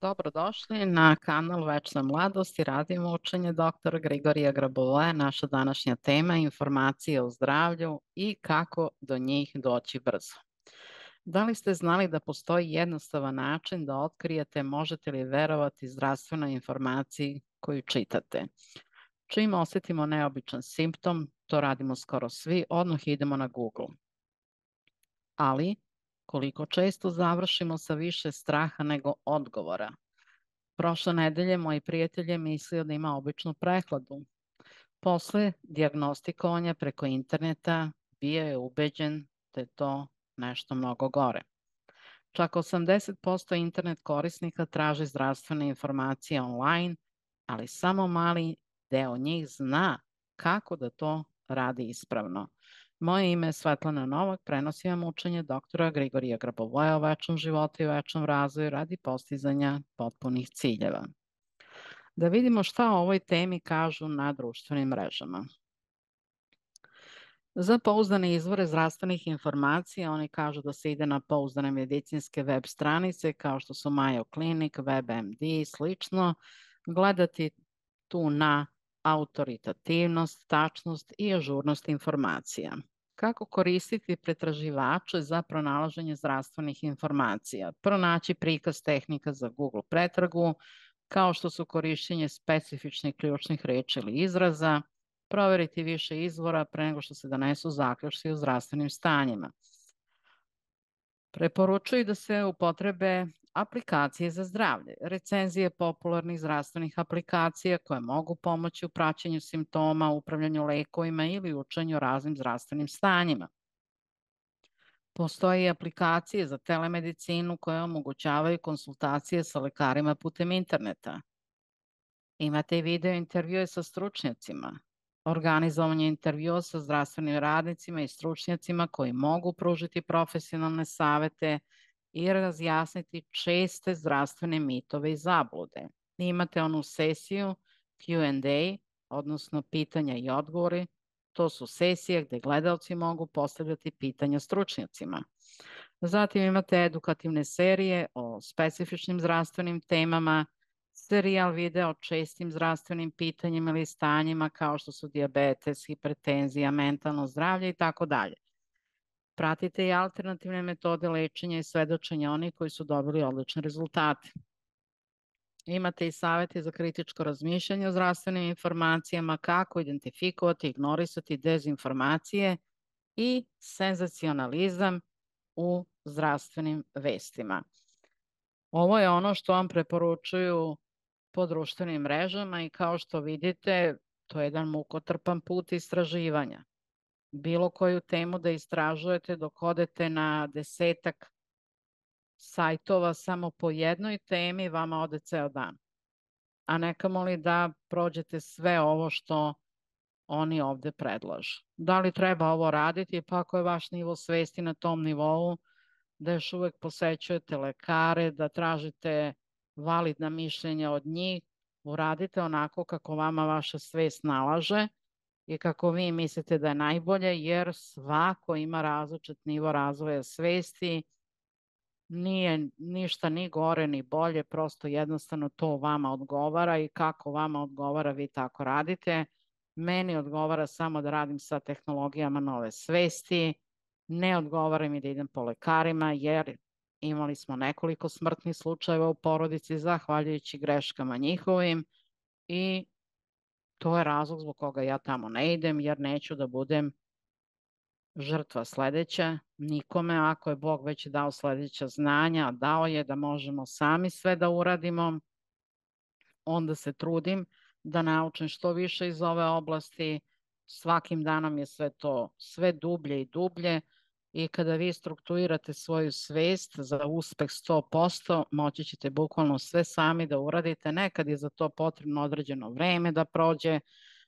Dobrodošli na kanal Večna mladost i radimo učenje doktora Grigorija Grabovoja. Naša današnja tema je informacije o zdravlju i kako do njih doći brzo. Da li ste znali da postoji jednostavan način da otkrijete možete li verovati zdravstvenoj informaciji koju čitate? Čim osetimo neobičan simptom, to radimo skoro svi, odmah idemo na Google. Ali, koliko često završimo sa više straha nego odgovora? Prošle nedelje moj prijatelj je mislio da ima običnu prehladu. Posle dijagnostikovanja preko interneta bio je ubeđen da je to nešto mnogo gore. Čak 80% internet korisnika traži zdravstvene informacije online, ali samo mali deo njih zna kako da to radi ispravno. Moje ime je Svetlana Novak, prenosim vam učenje doktora Grigorija Grabovoja o večnom životu i večnom razvoju radi postizanja potpunih ciljeva. Da vidimo šta o ovoj temi kažu na društvenim mrežama. Za pouzdane izvore zdravstvenih informacija oni kažu da se ide na pouzdane medicinske web stranice kao što su Mayo Clinic, WebMD i slično, gledati tu na autoritativnost, tačnost i ažurnost informacija. Kako koristiti pretraživače za pronalaženje zdravstvenih informacija? Pronaći prikaz tehnika za Google pretragu, kao što su korišćenje specifičnih ključnih reči ili izraza, proveriti više izvora pre nego što se donesu zaključci o zdravstvenim stanjima. Preporučuju da se upotrebe aplikacije za zdravlje, recenzije popularnih zdravstvenih aplikacija koje mogu pomoći u praćenju simptoma, upravljanju lekovima ili učenju o raznim zdravstvenim stanjima. Postoje i aplikacije za telemedicinu koje omogućavaju konsultacije sa lekarima putem interneta. Imate i video intervjue sa stručnjacima, organizovanje intervjua sa zdravstvenim radnicima i stručnjacima koji mogu pružiti profesionalne savete i razjasniti česte zdravstvene mitove i zablude. Imate onu sesiju Q&A, odnosno pitanja i odgovori. To su sesije gde gledalci mogu postavljati pitanja stručnjacima. Zatim imate edukativne serije o specifičnim zdravstvenim temama, serijal videa o čestim zdravstvenim pitanjima ili stanjima kao što su dijabetes, hipertenzija, mentalno zdravlje i tako dalje. Pratite i alternativne metode lečenja i svedočenja onih koji su dobili odlične rezultate. Imate i savete za kritičko razmišljanje o zdravstvenim informacijama, kako identifikovati, ignorisati dezinformacije i senzacionalizam u zdravstvenim vestima. Ovo je ono što vam preporučuju po društvenim mrežama i kao što vidite, to je jedan mukotrpan put istraživanja. Bilo koju temu da istražujete dok odete na 10-ak sajtova samo po jednoj temi, vama ode ceo dan. A ne kamoli da prođete sve ovo što oni ovde predlažu. Da li treba ovo raditi? Pa ako je vaš nivo svesti na tom nivou, da još uvek posećujete lekare, da tražite validna mišljenja od njih, uradite onako kako vama vaša svest nalaže i kako vi mislite da je najbolje, jer svako ima različit nivo razvoja svesti, nije ništa ni gore ni bolje, prosto jednostavno to vama odgovara i kako vama odgovara vi tako radite. Meni odgovara samo da radim sa tehnologijama nove svesti, ne odgovara mi da idem po lekarima jer imali smo nekoliko smrtnih slučajeva u porodici zahvaljujući greškama njihovim i to je razlog zbog koga ja tamo ne idem jer neću da budem žrtva sledeća nikome. Ako je Bog već dao sledeća znanja, a dao je da možemo sami sve da uradimo, onda se trudim da naučim što više iz ove oblasti. Svakim danom je sve to sve dublje i dublje i kada vi strukturirate svoju svest za uspeh 100%, moći ćete bukvalno sve sami da uradite. Nekad je za to potrebno određeno vreme da prođe,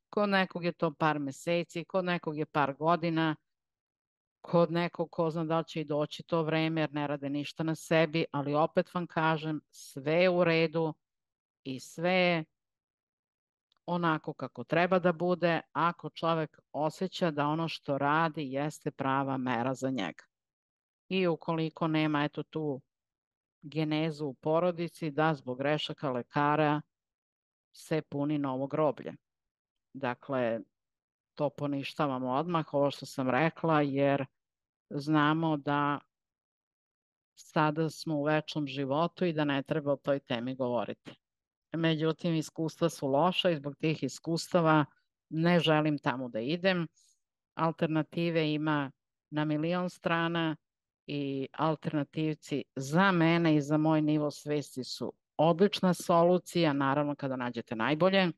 kod nekog je to par meseci, kod nekog je par godina, kod nekog ko zna da li će i doći to vreme jer ne rade ništa na sebi, ali opet vam kažem, sve je u redu i sve je onako kako treba da bude ako čovek osjeća da ono što radi jeste prava mera za njega. I ukoliko nema eto tu genezu u porodici da zbog grešaka lekara se puni novo groblje. Dakle, to poništavamo odmah, ovo što sam rekla, jer znamo da sada smo u večnom životu i da ne treba o toj temi govoriti. Međutim, iskustva su loša i zbog tih iskustava ne želim tamo da idem. Alternative ima na milion strana i alternativci za mene i za moj nivo svesti su odlična solucija, naravno kada nađete najbolje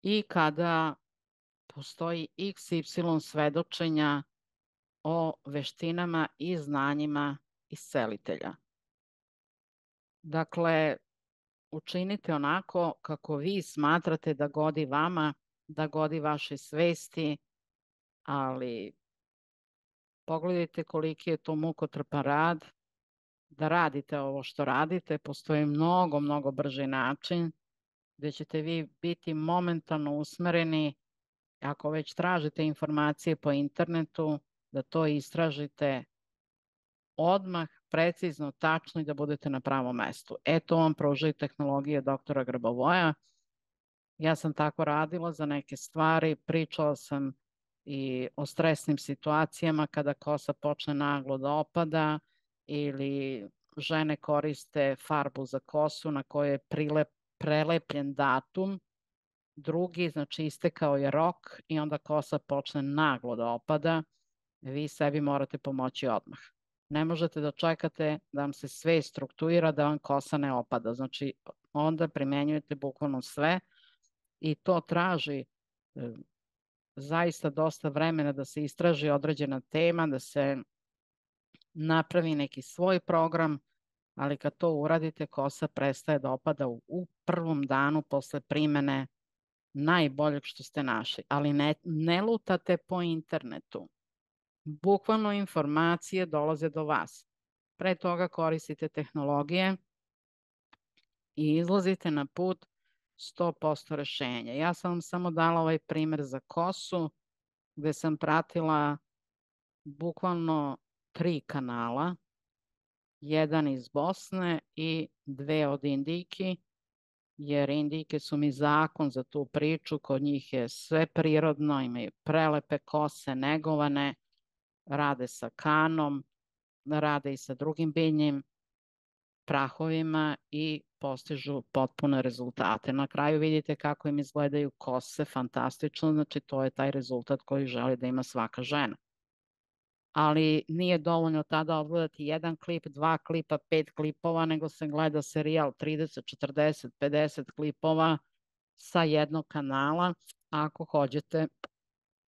i kada postoji XY svedočenja o veštinama i znanjima iscelitelja. Dakle, učinite onako kako vi smatrate da godi vama, da godi vašoj svesti, ali pogledajte koliki je to mukotrpan rad, da radite ovo što radite, postoji mnogo, mnogo brži način gde ćete vi biti momentalno usmereni, ako već tražite informacije po internetu, da to istražite odmah, precizno, tačno i da budete na pravom mestu. To vam pružaju tehnologije doktora Grbovoja. Ja sam tako radila za neke stvari, pričala sam i o stresnim situacijama kada kosa počne naglo da opada ili žene koriste farbu za kosu na kojoj je prelepljen datum, drugi, znači istekao je rok i onda kosa počne naglo da opada, vi sebi morate pomoći odmah. Ne možete da čekate da vam se sve strukturira, da vam kosa ne opada. Znači, onda primenjujete bukvalno sve i to traži zaista dosta vremena da se istraži određena tema, da se napravi neki svoj program, ali kad to uradite, kosa prestaje da opada u prvom danu posle primene najboljeg što ste našli. Ali ne lutate po internetu. Bukvalno informacije dolaze do vas. Pre toga koristite tehnologije i izlazite na put 100% rešenja. Ja sam vam samo dala ovaj primer za kosu, gde sam pratila bukvalno 3 kanala, jedan iz Bosne i 2 od Indijki, jer Indijke su mi zakon za tu priču, kod njih je sve prirodno, imaju prelepe kose, negovane, rade sa kanom, rade i sa drugim biljnim prahovima i postižu potpune rezultate. Na kraju vidite kako im izgledaju kose, fantastično, znači to je taj rezultat koji želi da ima svaka žena. Ali nije dovoljno tada odgledati jedan klip, 2 klipa, 5 klipova, nego se gleda serijal 30, 40, 50 klipova sa jednog kanala, ako hoćete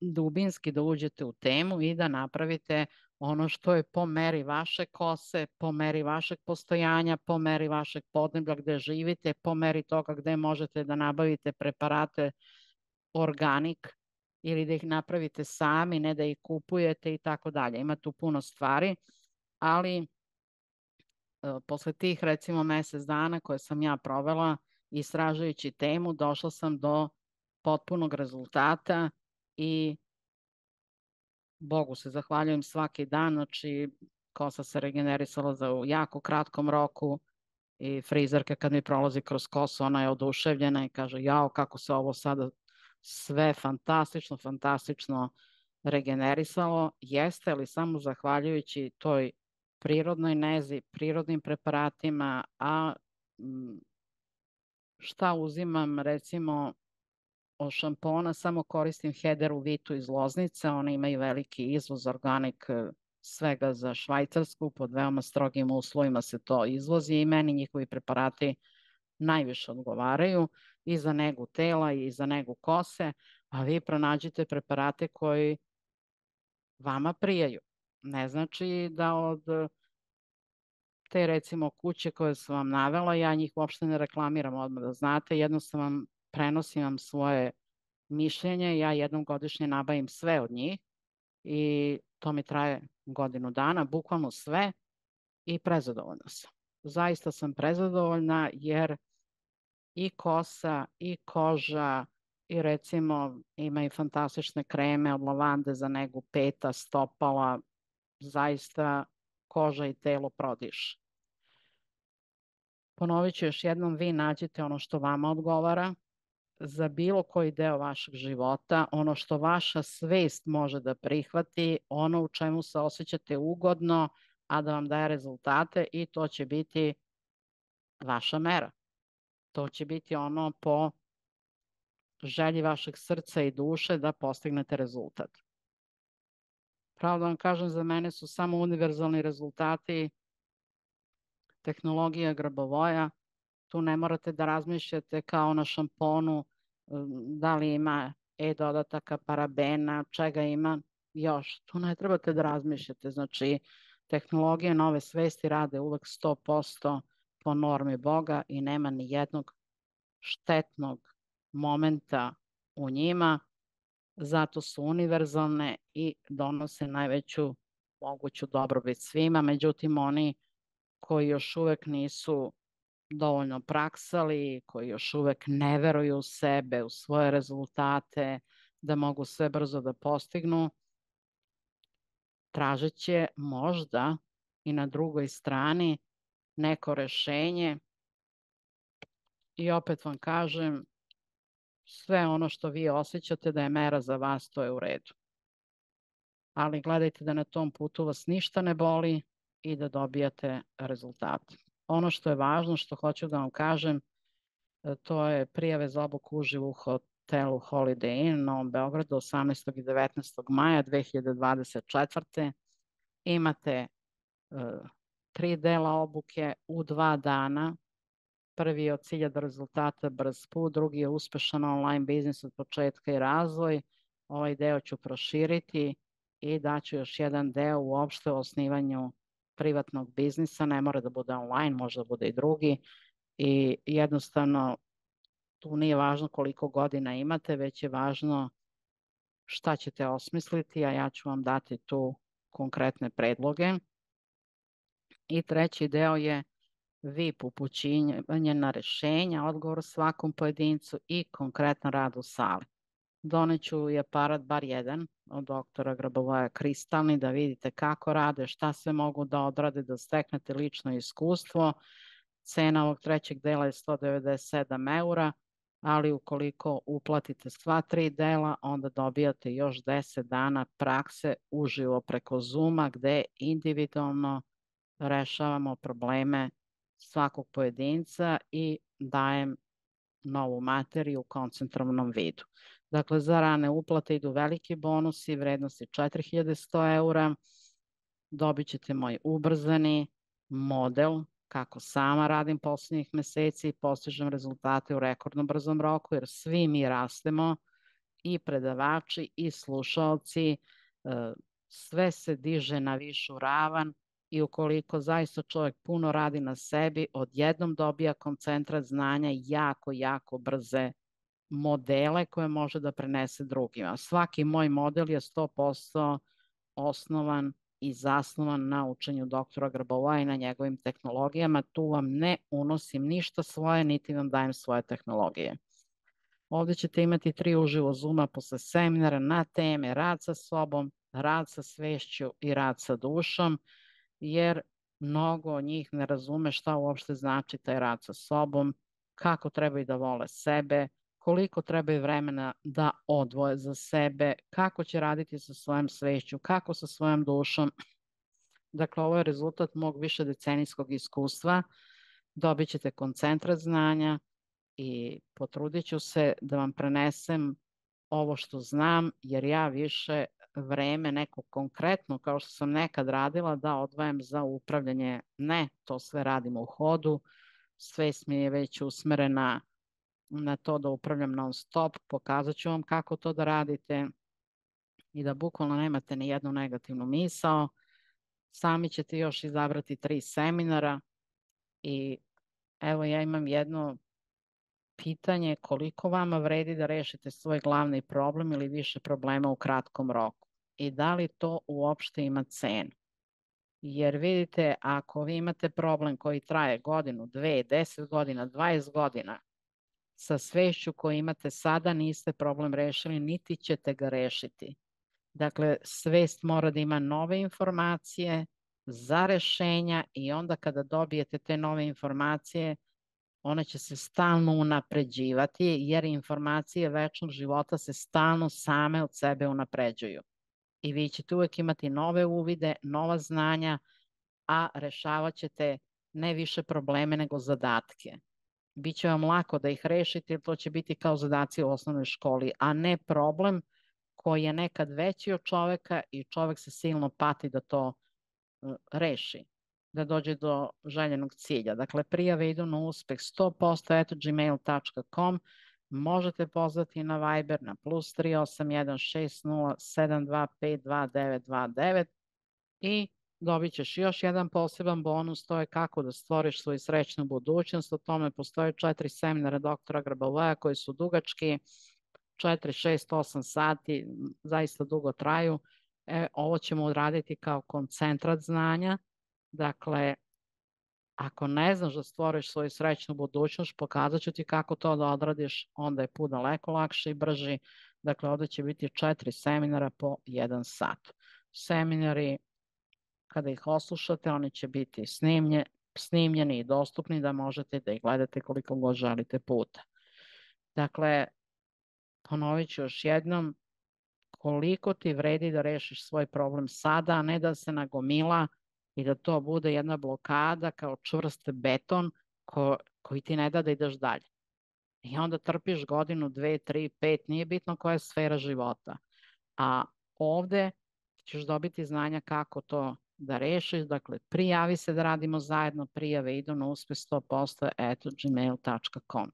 dubinski da uđete u temu i da napravite ono što je po meri vaše kose, po meri vašeg postojanja, po meri vašeg podneblja gde živite, po meri toga gde možete da nabavite preparate organik ili da ih napravite sami, ne da ih kupujete i tako dalje. Ima tu puno stvari, ali posle tih recimo mesec dana koje sam ja provela istražujući temu, došla sam do potpunog rezultata i Bogu se zahvaljujem svaki dan, znači kosa se regenerisala u jako kratkom roku i frizerka kad mi prolazi kroz kosu, ona je oduševljena i kaže jao kako se ovo sada sve fantastično, fantastično regenerisalo. Jeste, ali samo zahvaljujući toj prirodnoj nezi, prirodnim preparatima, a šta uzimam recimo od šampona, samo koristim Hederu Vitu iz Loznice, one imaju veliki izvoz organik svega za Švajcarsku, pod veoma strogim uslovima se to izvozi i meni njihovi preparati najviše odgovaraju i za negu tela i za negu kose, a vi pronađite preparate koji vama prijaju. Ne znači da od te recimo kuće koje sam vam navela, ja njih uopšte ne reklamiram odmah da znate, jednostavno prenosim vam svoje mišljenje, ja jednom godišnje nabavim sve od njih i to mi traje godinu dana, bukvalno sve i prezadovoljna sam. Zaista sam prezadovoljna jer i kosa i koža i recimo ima i fantastične kreme od lavande za negu peta, stopala, zaista koža i telo prodiše. Ponovit ću još jednom, vi nađete ono što vama odgovara za bilo koji deo vašeg života, ono što vaša svest može da prihvati, ono u čemu se osjećate ugodno, a da vam daje rezultate, i to će biti vaša mera. To će biti ono po želji vašeg srca i duše da postignete rezultat. Pravo da vam kažem, za mene su samo univerzalni rezultati tehnologija Grabovoja. Tu ne morate da razmišljate kao na šamponu, da li ima dodataka, parabena, čega ima još. Tu ne trebate da razmišljate. Znači, tehnologije nove svesti rade uvek 100% po normi Boga i nema ni jednog štetnog momenta u njima. Zato su univerzalne i donose najveću moguću dobrobit svima. Međutim, oni koji još uvek nisu dovoljno praksali, koji još uvek ne veruju u sebe, u svoje rezultate, da mogu sve brzo da postignu, tražit će možda i na drugoj strani neko rešenje. I opet vam kažem, sve ono što vi osjećate da je mera za vas, to je u redu. Ali gledajte da na tom putu vas ništa ne boli i da dobijate rezultate. Ono što je važno, što hoću da vam kažem, to je prijave za obuku uživo u hotelu Holiday Inn u Novom Beogradu 18. i 19. maja 2024. Imate 3 dela obuke u 2 dana. Prvi je od cilja do rezultata brz put, drugi je uspešan online biznis od početka i razvoj. Ovaj deo ću proširiti i daću još jedan deo uopšte o osnivanju privatnog biznisa. Ne mora da bude online, može da bude i drugi. I jednostavno tu nije važno koliko godina imate, već je važno šta ćete osmisliti, a ja ću vam dati tu konkretne predloge. I treći deo je VIP upućivanje na rešenja, odgovor svakom pojedincu i konkretan rad u sali. Doneću i aparat bar jedan od doktora Grabovoja kristalni da vidite kako rade, šta sve mogu da odrade, da steknete lično iskustvo. Cena ovog trećeg dela je 197 eura, ali ukoliko uplatite sva 3 dela, onda dobijate još 10 dana prakse uživo preko Zooma, gde individualno rešavamo probleme svakog pojedinca i dajem novu materiju u koncentrovanom vidu. Dakle, za rane uplate idu veliki bonusi, vrednosti 4100 eura. Dobit ćete moj ubrzani model, kako sama radim poslednjih meseci i postižem rezultate u rekordno brzom roku, jer svi mi rastemo, i predavači i slušaoci, sve se diže na višu ravan i ukoliko zaista čovjek puno radi na sebi, odjednom dobija koncentrat znanja i jako brze modele koje može da prenese drugima. Svaki moj model je 100% osnovan i zasnovan na učenju doktora Grabovoja i na njegovim tehnologijama. Tu vam ne unosim ništa svoje, niti vam dajem svoje tehnologije. Ovde ćete imati 3 uživo Zooma posle seminara na teme rad sa sobom, rad sa svešću i rad sa dušom, jer mnogo od njih ne razume šta uopšte znači taj rad sa sobom, kako trebaju da vole sebe, koliko trebaju vremena da odvoje za sebe, kako će raditi sa svojom svešću, kako sa svojom dušom. Dakle, ovo je rezultat mog višedecenijskog iskustva. Dobit ćete koncentrat znanja i potrudit ću se da vam prenesem ovo što znam, jer ja više vreme neko konkretno, kao što sam nekad radila, da odvajam za upravljanje. Ne, to sve radimo u hodu. Svest mi je već usmerena na to da upravljam non stop. Pokazat ću vam kako to da radite i da bukvalno nemate ni jednu negativnu misao. Sami ćete još izabrati 3 seminara i evo ja imam jedno pitanje, koliko vama vredi da rešite svoj glavni problem ili više problema u kratkom roku i da li to uopšte ima cenu. Jer vidite, ako vi imate problem koji traje godinu, 2, 10 godina, 20 godina, sa svešću koju imate sada niste problem rešili, niti ćete ga rešiti. Dakle, svest mora da ima nove informacije za rešenja i onda kada dobijete te nove informacije, one će se stalno unapređivati, jer informacije večnog života se stalno same od sebe unapređuju. I vi ćete uvek imati nove uvide, nova znanja, a rešavat ćete ne više probleme nego zadatke. Biće vam lako da ih rešite, jer to će biti kao zadaci u osnovnoj školi, a ne problem koji je nekad veći od čoveka i čovek se silno pati da to reši, da dođe do željenog cilja. Dakle, prijave idu na uspeh 100%@gmail.com. Možete pozvati na Viber na +3816072522929 i dobit ćeš još jedan poseban bonus, to je kako da stvoriš svoju srećnu budućnost. O tome postoje 4 seminara doktora Grabovoja koji su dugački, 4, 6, 8 sati, zaista dugo traju. Ovo ćemo uraditi kao koncentrat znanja. Dakle, ako ne znaš da stvoriš svoju srećnu budućnost, pokazat ću ti kako to da odradiš, onda je put daleko lakši i brži. Dakle, ovde će biti 4 seminara po 1 sat. Seminari, kada ih oslušate, oni će biti snimljeni i dostupni da možete da ih gledate koliko god želite puta. Dakle, ponovit ću još jednom, koliko ti vredi da rešiš svoj problem sada, a ne da se nagomila i da to bude jedna blokada kao čvrst beton koji ti ne da da ideš dalje. I onda trpiš godinu, 2, 3, 5, nije bitno koja je sfera života. A ovde ćeš dobiti znanja kako to da rešiš. Dakle, prijavi se da radimo zajedno, prijave idu na uspeh 100%@gmail.com.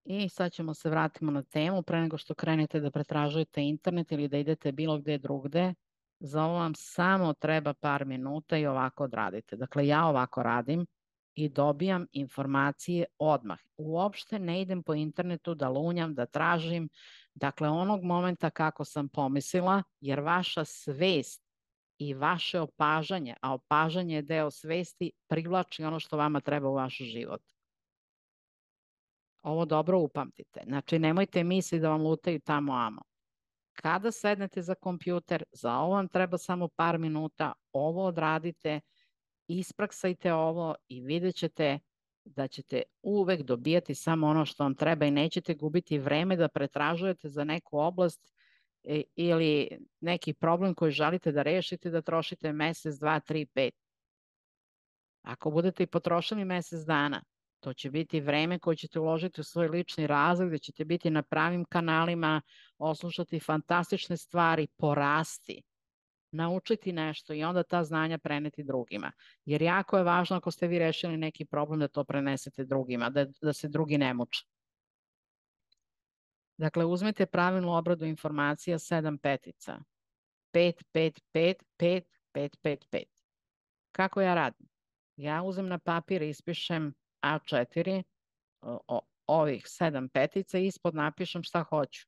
I sad ćemo se vratimo na temu. Pre nego što krenete da pretražujete internet ili da idete bilo gde drugde, za ovo vam samo treba par minuta i ovako odradite. Dakle, ja ovako radim i dobijam informacije odmah. Uopšte ne idem po internetu da lunjam, da tražim. Dakle, onog momenta kako sam pomislila, jer vaša svest i vaše opažanje, a opažanje je deo svesti, privlači ono što vama treba u vaš život. Ovo dobro upamtite. Znači, nemojte misliti da vam lutaju tamo amo. Kada sednete za kompjuter, za ovo vam treba samo par minuta, ovo odradite, ispraksajte ovo i vidjet ćete da ćete uvek dobijati samo ono što vam treba i nećete gubiti vreme da pretražujete za neku oblast ili neki problem koji želite da rešite, da trošite mesec, 2, 3, 5. Ako budete i potrošili mesec dana, to će biti vreme koje ćete uložiti u svoj lični razvoj, gde ćete biti na pravim kanalima, oslušati fantastične stvari, porasti, naučiti nešto i onda ta znanja preneti drugima. Jer jako je važno ako ste vi rešili neki problem da to prenesete drugima, da se drugi ne muče. Dakle, uzmite pravilnu obradu informacija 7 petica. 5, 5, 5, 5, 5, 5, 5. Kako ja radim? Ja uzem na papir i ispišem A4 ovih 7 petica i ispod napišem šta hoću.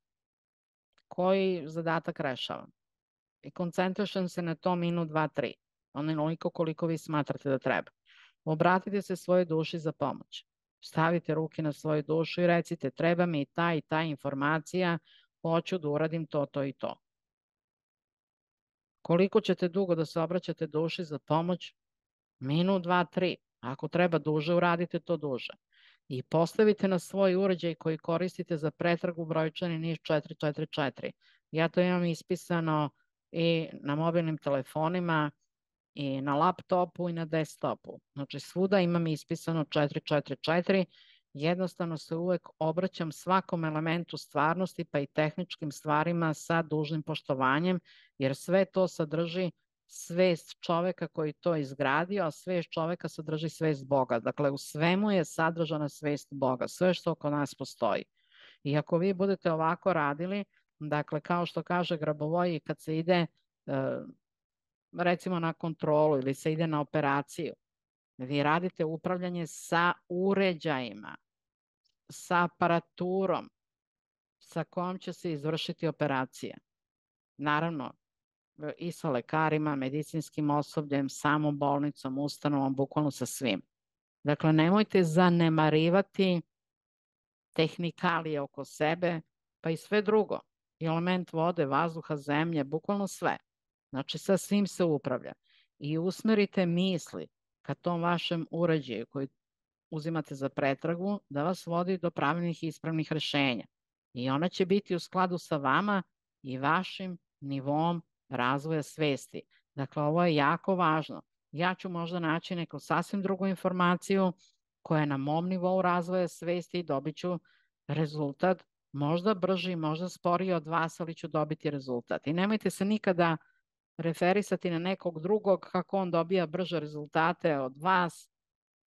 Koji zadatak rešavam. I koncentrišem se na to minut, 2, 3. Onoliko koliko vi smatrate da treba. Obratite se svojoj duši za pomoć. Stavite ruke na svoju dušu i recite treba mi i ta informacija, hoću da uradim to, to i to. Koliko ćete dugo da se obraćate duši za pomoć? Minut, 2, 3. Ako treba duže, uradite to duže. I postavite na svoj uređaj koji koristite za pretragu brojčani niz 444. Ja to imam ispisano i na mobilnim telefonima i na laptopu i na desktopu. Znači svuda imam ispisano 444. Jednostavno se uvek obraćam svakom elementu stvarnosti pa i tehničkim stvarima sa dužnim poštovanjem, jer sve to sadrži svest čoveka koji to izgradio, a svest čoveka sadrži svest Boga. Dakle, u svemu je sadržana svest Boga, sve što oko nas postoji. I ako vi budete ovako radili, dakle, kao što kaže Grabovoj, kad se ide recimo na kontrolu ili se ide na operaciju, vi radite upravljanje sa uređajima, sa aparaturom sa kojom će se izvršiti operacija. Naravno, i sa lekarima, medicinskim osobljem, samom bolnicom, ustanovom, bukvalno sa svim. Dakle, nemojte zanemarivati tehnikalije oko sebe, pa i sve drugo. Element vode, vazduha, zemlje, bukvalno sve. Znači, sa svim se upravlja. I usmerite misli ka tom vašem uređaju koji uzimate za pretragu da vas vodi do pravilnih i ispravnih rešenja. I ona će biti u skladu sa vama i vašim nivom razvoja svesti. Dakle, ovo je jako važno. Ja ću možda naći neku sasvim drugu informaciju koja je na mom nivou razvoja svesti i dobit ću rezultat, možda brži, možda sporiji od vas, ali ću dobiti rezultat. I nemojte se nikada referisati na nekog drugog kako on dobija brže rezultate od vas.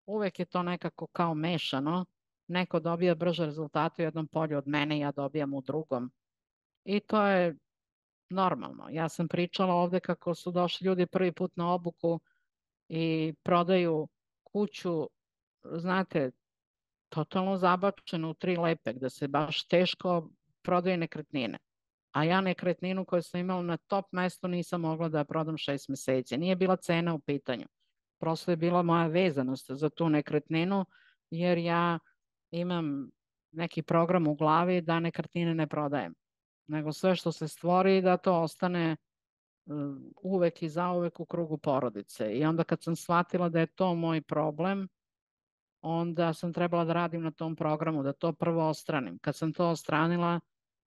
Uvek je to nekako kao mešano. Neko dobija brže rezultate u jednom polju od mene, ja dobijam u drugom. I to je normalno. Ja sam pričala ovde kako su došli ljudi prvi put na obuku i prodaju kuću, znate, totalno zabačenu u 3 lepe, gde se baš teško prodaju nekretnine. A ja nekretninu koju sam imala na top mestu nisam mogla da prodam 6 meseci. Nije bila cena u pitanju. Prosto je bila moja vezanost za tu nekretninu, jer ja imam neki program u glavi da nekretnine ne prodajem, nego sve što se stvori da to ostane uvek i zauvek u krugu porodice. I onda kad sam shvatila da je to moj problem, onda sam trebala da radim na tom programu, da to prvo ostranim. Kad sam to ostranila,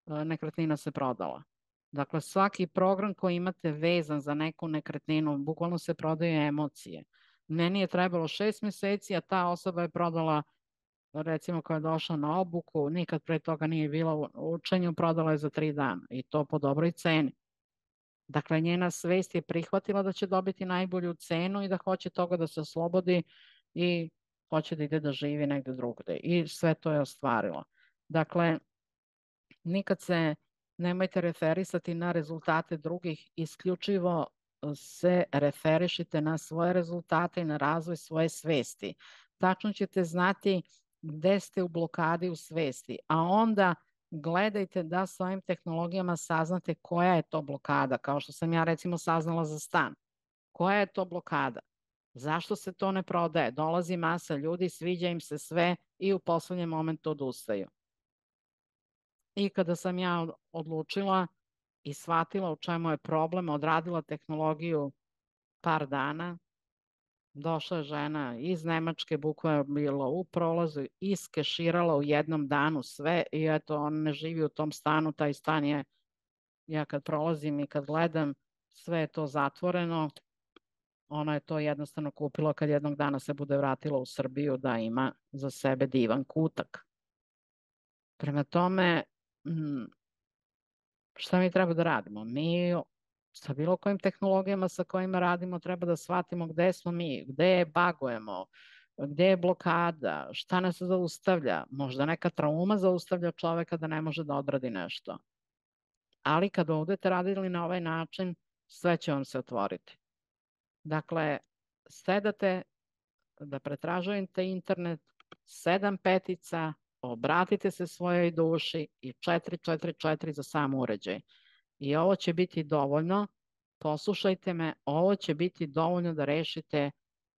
nekretnina se prodala. Dakle, svaki program koji imate vezan za neku nekretninu, bukvalno se prodaju emocije. Meni je trebalo 6 meseci, a ta osoba je prodala, recimo koja je došla na obuku, nikad pre toga nije bila u učenju, prodala je za 3 dana i to po dobroj ceni. Dakle, njena svest je prihvatila da će dobiti najbolju cenu i da hoće toga da se oslobodi i hoće da ide da živi negde drugde. I sve to je ostvarilo. Dakle, nikad se nemojte referisati na rezultate drugih, isključivo se referišite na svoje rezultate i na razvoj svoje svesti. Tačno ćete znati gde ste u blokadi u svesti, a onda gledajte da s ovim tehnologijama saznate koja je to blokada, kao što sam ja recimo saznala za stan. Koja je to blokada? Zašto se to ne prodaje? Dolazi masa ljudi, sviđa im se sve i u poslednjem momentu odustaju. I kada sam ja odlučila i shvatila u čemu je problem, odradila tehnologiju par dana, došla je žena iz Nemačke, bukvalno je bila u prolazu, iskeširala u jednom danu sve i eto, on ne živi u tom stanu, taj stan je, ja kad prolazim i kad gledam, sve je to zatvoreno, ona je to jednostavno kupila kad jednog dana se bude vratila u Srbiju da ima za sebe divan kutak. Prema tome, šta mi treba da radimo? Mi sa bilo kojim tehnologijama sa kojima radimo treba da shvatimo gde smo mi, gde bagujemo, gde je blokada, šta nas zaustavlja. Možda neka trauma zaustavlja čoveka da ne može da odradi nešto. Ali kad budete radili na ovaj način, sve će vam se otvoriti. Dakle, sedate da pretražujete internet, 7 petica, obratite se svojoj duši i 444 za sam uređaj. I ovo će biti dovoljno, poslušajte me, ovo će biti dovoljno da rešite,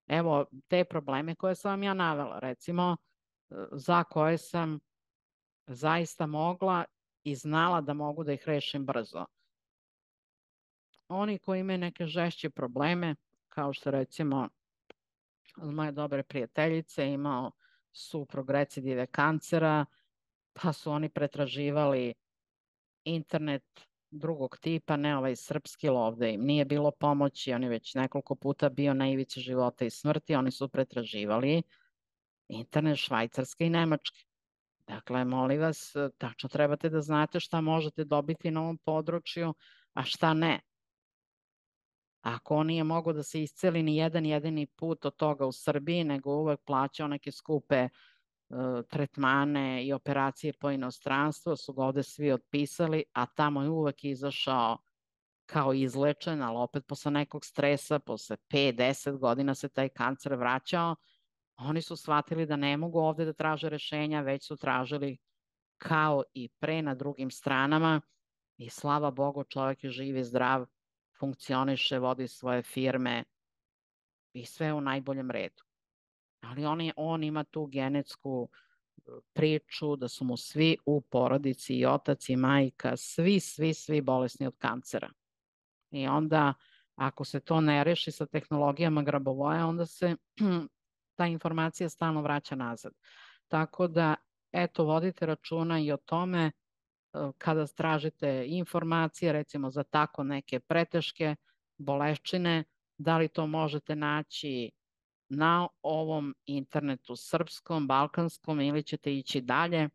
evo, te probleme koje sam vam ja navela, recimo, za koje sam zaista mogla i znala da mogu da ih rešim brzo. Oni koji imaju neke žešće probleme, kao što recimo od moje dobre prijateljice imao suprug recidive kancera, pa su oni pretraživali internet drugog tipa, ne ovaj srpski, ovde im nije bilo pomoći, on je već nekoliko puta bio na ivici života i smrti, oni su pretraživali internet Švajcarske i Nemačke. Dakle, molim vas, tačno trebate da znate šta možete dobiti na ovom području, a šta ne. Ako on nije mogao da se isceli ni jedan jedini put od toga u Srbiji, nego uvek plaćao neke skupe tretmane i operacije po inostranstvu, su ga ovde svi otpisali, a tamo je uvek izašao kao izlečen, ali opet posle nekog stresa, posle 5-10 godina se taj kancer vraćao. Oni su shvatili da ne mogu ovde da traže rešenja, već su tražili kao i pre na drugim stranama i slava Bogu, čovjek je živ i zdrav, funkcioniše, vodi svoje firme i sve u najboljem redu. Ali on ima tu genetsku priču da su mu svi u porodici, i otac i majka, svi bolesni od kancera. I onda, ako se to ne reši sa tehnologijama grabovoja, onda se ta informacija stalno vraća nazad. Tako da, eto, vodite računa i o tome kada tražite informacije, recimo za tako neke preteške boleščine, da li to možete naći na ovom internetu srpskom, balkanskom ili ćete ići dalje.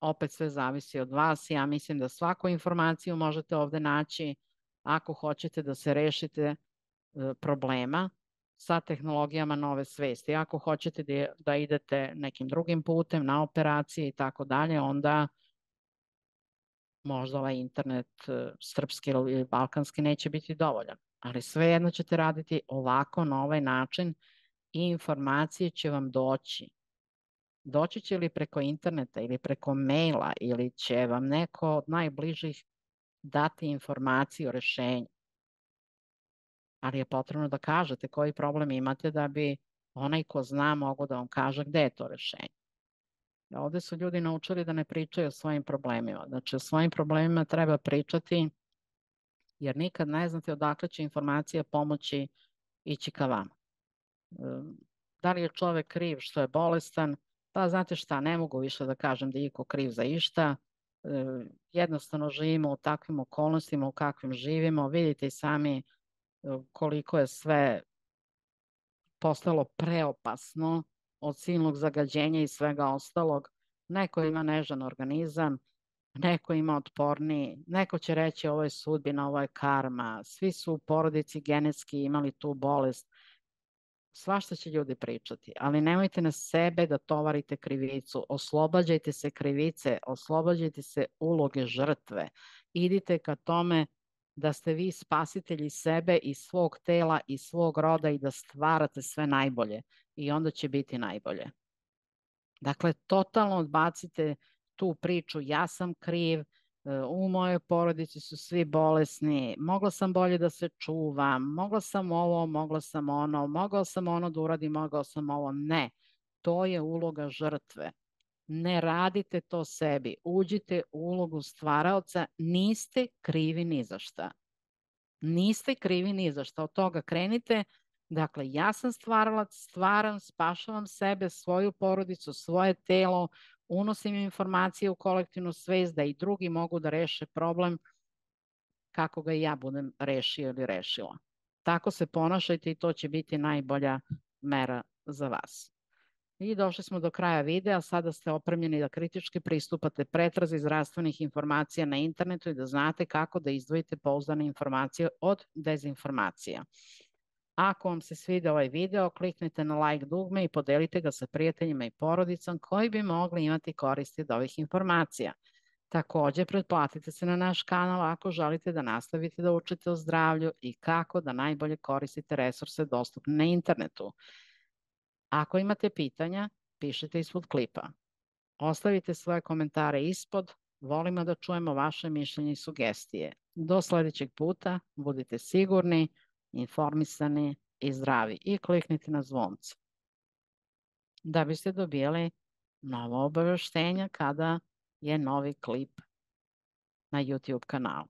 Opet sve zavisi od vas. Ja mislim da svaku informaciju možete ovde naći ako hoćete da se rešite problema sa tehnologijama nove svesti. Ako hoćete da idete nekim drugim putem, na operacije i tako dalje, onda možda ovaj internet srpski ili balkanski neće biti dovoljan. Ali svejedno ćete raditi ovako, na ovaj način i informacije će vam doći. Doći će li preko interneta ili preko maila ili će vam neko od najbližih dati informaciju o rešenju. Ali je potrebno da kažete koji problem imate da bi onaj ko zna mogo da vam kaže gde je to rešenje. Ovde su ljudi naučili da ne pričaju o svojim problemima. Znači, o svojim problemima treba pričati jer nikad ne znate odakle će informacija pomoći ići ka vama. Da li je čovek kriv što je bolestan? Pa znate šta, ne mogu više da kažem da je iko kriv za išta. Jednostavno živimo u takvim okolnostima u kakvim živimo. Vidite i sami koliko je sve postalo preopasno od silnog zagađenja i svega ostalog. Neko ima nežan organizam, neko ima otporniji, neko će reći ovo je sudbina, ovo je karma, svi su u porodici genetski imali tu bolest. Svašta će ljudi pričati, ali nemojte na sebe da tovarite krivicu. Oslobađajte se krivice, oslobađajte se uloge žrtve. Idite ka tome da ste vi spasitelji sebe i svog tela i svog roda i da stvarate sve najbolje i onda će biti najbolje. Dakle, totalno odbacite tu priču, ja sam kriv, u mojoj porodici su svi bolesni, mogla sam bolje da se čuvam, mogla sam ovo, mogla sam ono, mogao sam ono da uradim, mogao sam ovo. Ne, to je uloga žrtve. Ne radite to sebi, uđite u ulogu stvaraoca, niste krivi ni za šta. Niste krivi ni za šta, od toga krenite. Dakle, ja sam stvaralac, stvaram, spašavam sebe, svoju porodicu, svoje telo, unosim informacije u kolektivnu svest da i drugi mogu da reše problem kako ga i ja budem rešio ili rešila. Tako se ponašajte i to će biti najbolja mera za vas. I došli smo do kraja videa, sada ste opremljeni da kritički pristupate pretrazi zdravstvenih informacija na internetu i da znate kako da izdvojite pouzdane informacije od dezinformacija. Ako vam se sviđa ovaj video, kliknite na like dugme i podelite ga sa prijateljima i porodicom koji bi mogli imati koristi od ovih informacija. Takođe, pretplatite se na naš kanal ako želite da nastavite da učite o zdravlju i kako da najbolje koristite resurse dostupne na internetu. Ako imate pitanja, pišite ispod klipa. Ostavite svoje komentare ispod, volimo da čujemo vaše mišljenje i sugestije. Do sledećeg puta, budite sigurni, informisani i zdravi i kliknite na zvonce da biste dobijali novo obaveštenja kada je novi klip na YouTube kanalu.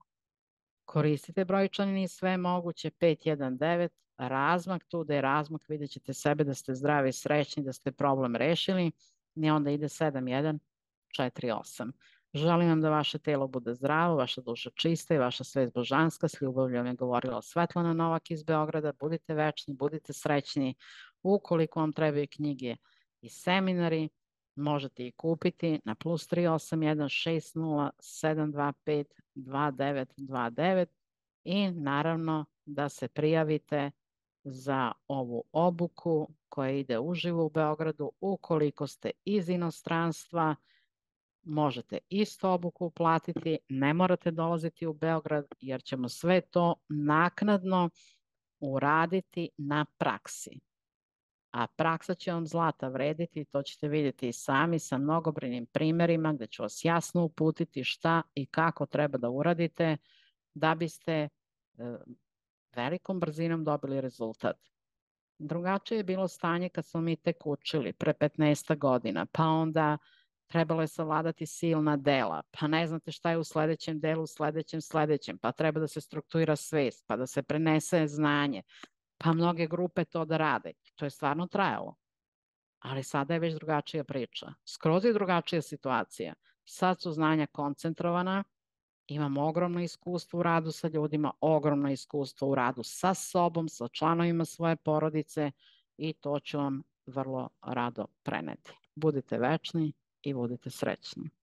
Koristite brojčanin i sve moguće 519, razmak tu da je razmak, vidjet ćete sebe da ste zdravi i srećni, da ste problem rešili i onda ide 7148. Želim vam da vaše telo bude zdravo, vaša duša čista i vaša svest božanska. S ljubavljom je govorila Svetlana Novak iz Beograda. Budite večni, budite srećni. Ukoliko vam trebaju knjige i seminari, možete ih kupiti na +381 60 725 2929 i naravno da se prijavite za ovu obuku koja ide uživo u Beogradu. Ukoliko ste iz inostranstva, možete isto obuku platiti, ne morate dolaziti u Beograd jer ćemo sve to naknadno uraditi na praksi. A praksa će vam zlata vrediti, to ćete vidjeti i sami sa mnogobrojnim primerima gde ću vas jasno uputiti šta i kako treba da uradite da biste velikom brzinom dobili rezultat. Drugačije je bilo stanje kad smo mi tek učili pre 15 godina, pa onda trebalo je savladati silna dela, pa ne znate šta je u sledećem delu, sledećem, pa treba da se struktura svest, pa da se prenese znanje, pa mnoge grupe to da rade. To je stvarno trajalo. Ali sada je već drugačija priča. Skroz je drugačija situacija. Sad su znanja koncentrovana, imam ogromno iskustvo u radu sa ljudima, ogromno iskustvo u radu sa sobom, sa članovima svoje porodice i to ću vam vrlo rado preneti. Budite večni i budite srećni.